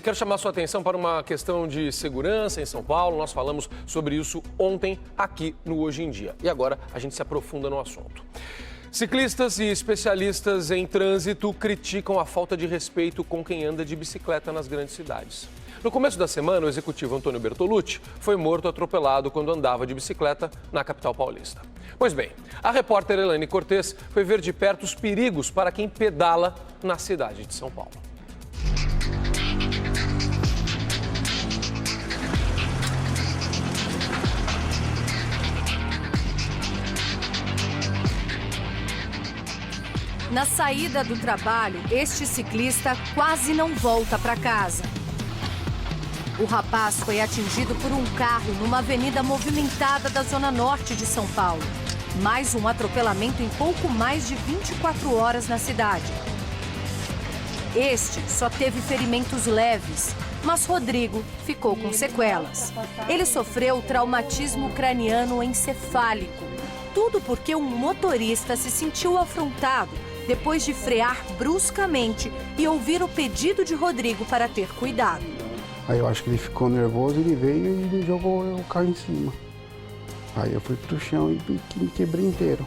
Quero chamar sua atenção para uma questão de segurança em São Paulo. Nós falamos sobre isso ontem aqui no Hoje em Dia. E agora a gente se aprofunda no assunto. Ciclistas e especialistas em trânsito criticam a falta de respeito com quem anda de bicicleta nas grandes cidades. No começo da semana, o executivo Antônio Bertolucci foi morto atropelado quando andava de bicicleta na capital paulista. Pois bem, a repórter Elaine Cortez foi ver de perto os perigos para quem pedala na cidade de São Paulo. Na saída do trabalho, este ciclista quase não volta para casa. O rapaz foi atingido por um carro numa avenida movimentada da zona norte de São Paulo. Mais um atropelamento em pouco mais de 24 horas na cidade. Este só teve ferimentos leves, mas Rodrigo ficou com sequelas. Ele sofreu traumatismo craniano encefálico. Tudo porque um motorista se sentiu afrontado depois de frear bruscamente e ouvir o pedido de Rodrigo para ter cuidado. Aí eu acho que ele ficou nervoso, ele veio e me jogou o carro em cima. Aí eu fui pro chão e me quebrei inteiro.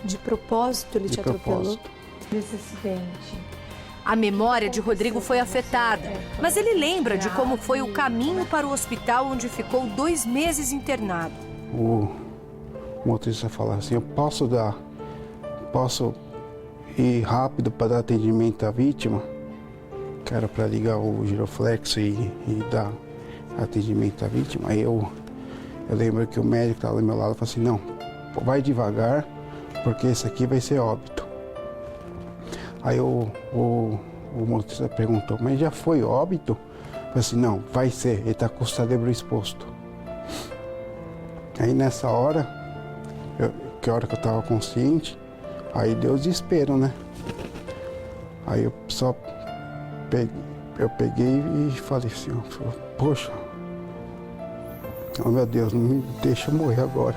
De propósito ele te atropelou? Desse acidente. A memória de Rodrigo foi afetada, mas ele lembra de como foi o caminho para o hospital onde ficou 2 meses internado. O motorista falou assim, eu posso ir rápido para dar atendimento à vítima, que era para ligar o giroflex e dar atendimento à vítima. Aí eu lembro que o médico estava do meu lado e falou assim, não, vai devagar, porque esse aqui vai ser óbito. Aí o motorista perguntou, mas já foi óbito? Eu falei assim, não, vai ser, ele está com o cérebro exposto. Aí nessa hora, que hora que eu estava consciente, aí deu desespero, né? Aí eu só peguei e falei assim, poxa, oh meu Deus, não me deixa morrer agora.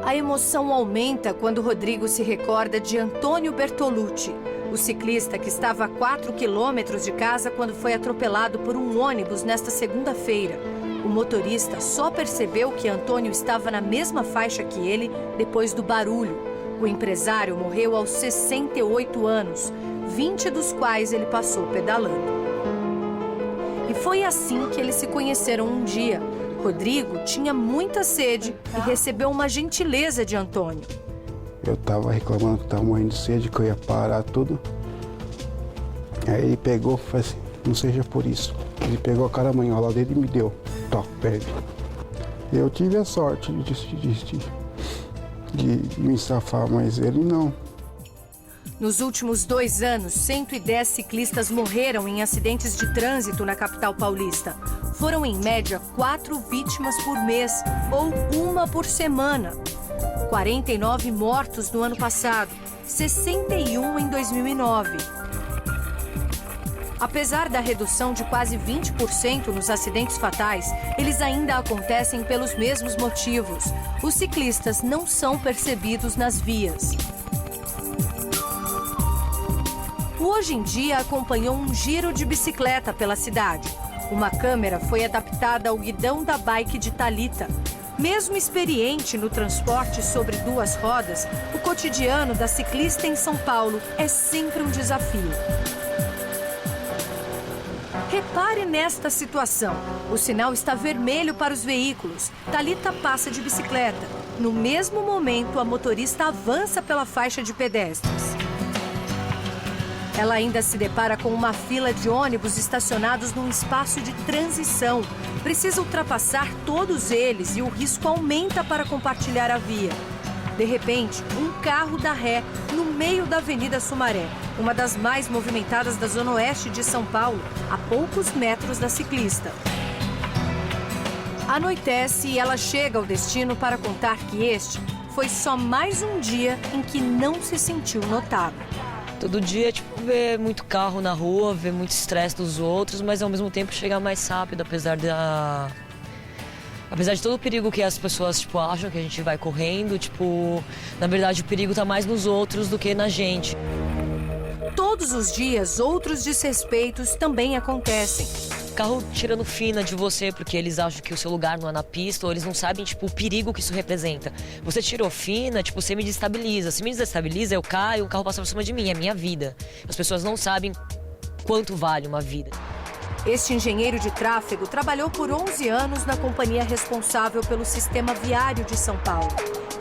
A emoção aumenta quando Rodrigo se recorda de Antônio Bertolucci, o ciclista que estava a 4 quilômetros de casa quando foi atropelado por um ônibus nesta segunda-feira. O motorista só percebeu que Antônio estava na mesma faixa que ele depois do barulho. O empresário morreu aos 68 anos, 20 dos quais ele passou pedalando. E foi assim que eles se conheceram um dia. Rodrigo tinha muita sede e recebeu uma gentileza de Antônio. Eu estava reclamando que estava morrendo de sede, que eu ia parar tudo. Aí ele pegou e falou assim, não seja por isso. Ele pegou a caramanhola dele e me deu. Tó, bebe. Eu tive a sorte de me safar, mas ele não. Nos últimos 2 anos, 110 ciclistas morreram em acidentes de trânsito na capital paulista. Foram, em média, 4 vítimas por mês, ou 1 por semana. 49 mortos no ano passado, 61 em 2009. Apesar da redução de quase 20% nos acidentes fatais, eles ainda acontecem pelos mesmos motivos. Os ciclistas não são percebidos nas vias. O Hoje em Dia acompanhou um giro de bicicleta pela cidade. Uma câmera foi adaptada ao guidão da bike de Thalita. Mesmo experiente no transporte sobre 2 rodas, o cotidiano da ciclista em São Paulo é sempre um desafio. Repare nesta situação. O sinal está vermelho para os veículos. Thalita passa de bicicleta. No mesmo momento, a motorista avança pela faixa de pedestres. Ela ainda se depara com uma fila de ônibus estacionados num espaço de transição. Precisa ultrapassar todos eles e o risco aumenta para compartilhar a via. De repente, um carro dá ré no meio da Avenida Sumaré, uma das mais movimentadas da zona oeste de São Paulo, a poucos metros da ciclista. Anoitece e ela chega ao destino para contar que este foi só mais um dia em que não se sentiu notada. Todo dia, ver muito carro na rua, ver muito estresse dos outros, mas ao mesmo tempo chegar mais rápido, apesar de todo o perigo que as pessoas, acham que a gente vai correndo, na verdade o perigo tá mais nos outros do que na gente. Todos os dias, outros desrespeitos também acontecem. Carro tirando fina de você porque eles acham que o seu lugar não é na pista ou eles não sabem, tipo, o perigo que isso representa. Você tirou fina, tipo, você me desestabiliza. Se me desestabiliza, eu caio, o carro passa por cima de mim, é minha vida. As pessoas não sabem quanto vale uma vida. Este engenheiro de tráfego trabalhou por 11 anos na companhia responsável pelo sistema viário de São Paulo.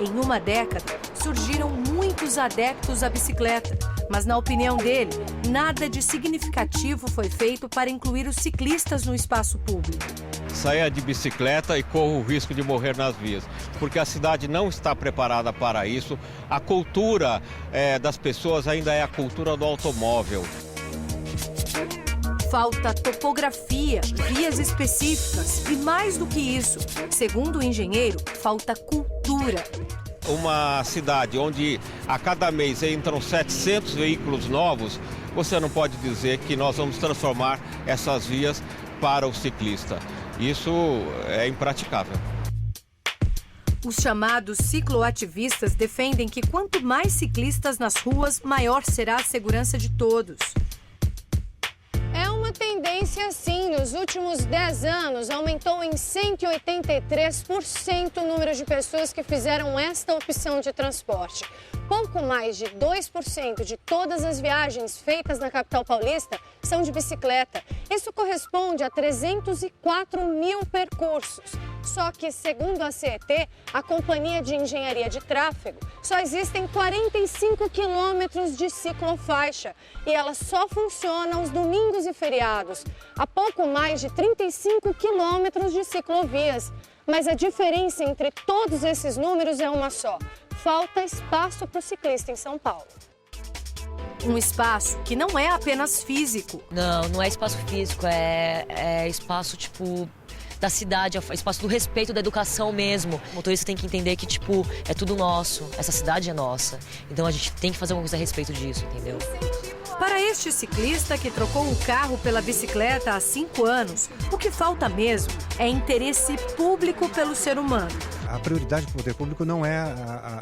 Em uma década, surgiram muitos adeptos à bicicleta, mas, na opinião dele, nada de significativo foi feito para incluir os ciclistas no espaço público. Saia de bicicleta e corro o risco de morrer nas vias, porque a cidade não está preparada para isso. A cultura das pessoas ainda é a cultura do automóvel. Falta topografia, vias específicas e, mais do que isso, segundo o engenheiro, falta cultura. Uma cidade onde a cada mês entram 700 veículos novos, você não pode dizer que nós vamos transformar essas vias para o ciclista. Isso é impraticável. Os chamados cicloativistas defendem que quanto mais ciclistas nas ruas, maior será a segurança de todos. É uma tendência, sim. Nos últimos 10 anos, aumentou em 183% o número de pessoas que fizeram esta opção de transporte. Pouco mais de 2% de todas as viagens feitas na capital paulista são de bicicleta. Isso corresponde a 304 mil percursos. Só que, segundo a CET, a Companhia de Engenharia de Tráfego, só existem 45 quilômetros de ciclofaixa e ela só funciona aos domingos e feriados. Há pouco mais de 35 quilômetros de ciclovias. Mas a diferença entre todos esses números é uma só. Falta espaço para o ciclista em São Paulo. Um espaço que não é apenas físico. Não é espaço físico, é espaço, tipo, da cidade, é espaço do respeito, da educação mesmo. O motorista tem que entender que, tipo, é tudo nosso, essa cidade é nossa. Então a gente tem que fazer alguma coisa a respeito disso, entendeu? Para este ciclista que trocou o carro pela bicicleta há 5 anos, o que falta mesmo é interesse público pelo ser humano. A prioridade do poder público não é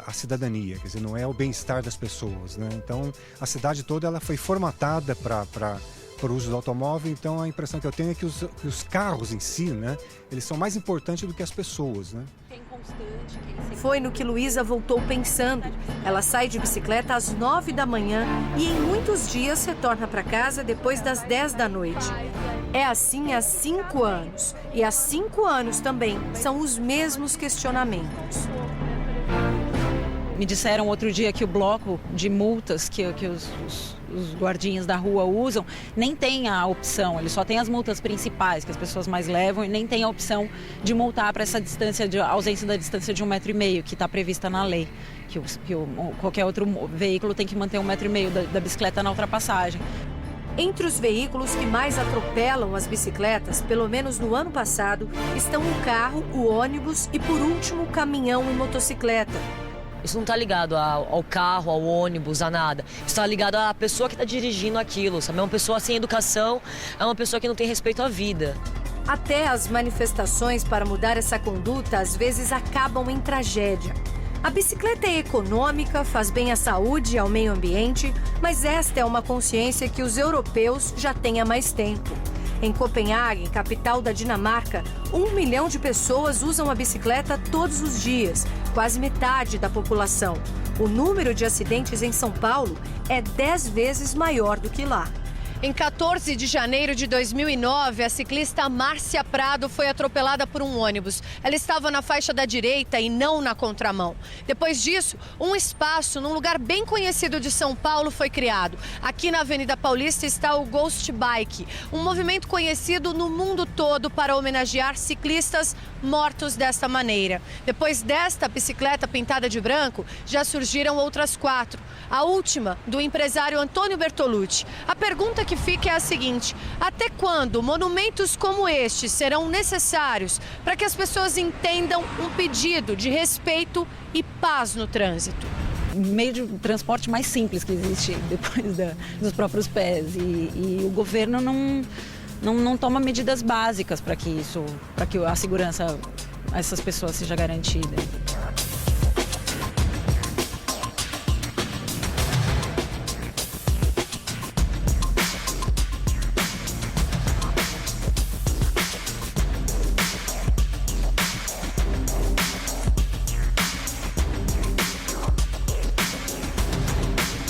a cidadania, quer dizer, não é o bem-estar das pessoas, né? Então, a cidade toda ela foi formatada para o uso do automóvel, então a impressão que eu tenho é que os carros em si, né, eles são mais importantes do que as pessoas, né? Foi no que Luísa voltou pensando. Ela sai de bicicleta às 9 da manhã e em muitos dias retorna para casa depois das 10 da noite. É assim há 5 anos. E há 5 anos também são os mesmos questionamentos. Me disseram outro dia que o bloco de multas que os guardinhas da rua usam, nem tem a opção, ele só tem as multas principais que as pessoas mais levam e nem tem a opção de multar para essa distância, de ausência da distância de 1,5 m que está prevista na lei. Qualquer outro veículo tem que manter 1,5 m da bicicleta na ultrapassagem. Entre os veículos que mais atropelam as bicicletas, pelo menos no ano passado, estão o carro, o ônibus e, por último, o caminhão e motocicleta. Isso não está ligado ao carro, ao ônibus, a nada. Isso está ligado à pessoa que está dirigindo aquilo, sabe? É uma pessoa sem educação, é uma pessoa que não tem respeito à vida. Até as manifestações para mudar essa conduta às vezes acabam em tragédia. A bicicleta é econômica, faz bem à saúde e ao meio ambiente, mas esta é uma consciência que os europeus já têm há mais tempo. Em Copenhague, capital da Dinamarca, 1 milhão de pessoas usam a bicicleta todos os dias, quase metade da população. O número de acidentes em São Paulo é 10 vezes maior do que lá. Em 14 de janeiro de 2009, a ciclista Márcia Prado foi atropelada por um ônibus. Ela estava na faixa da direita e não na contramão. Depois disso, um espaço num lugar bem conhecido de São Paulo foi criado. Aqui na Avenida Paulista está o Ghost Bike, um movimento conhecido no mundo todo para homenagear ciclistas mortos desta maneira. Depois desta bicicleta pintada de branco, já surgiram outras 4. A última, do empresário Antônio Bertolucci. A pergunta que fica é a seguinte: até quando monumentos como este serão necessários para que as pessoas entendam um pedido de respeito e paz no trânsito? Meio de transporte mais simples que existe depois dos próprios pés. E o governo não toma medidas básicas para que a segurança a essas pessoas seja garantida.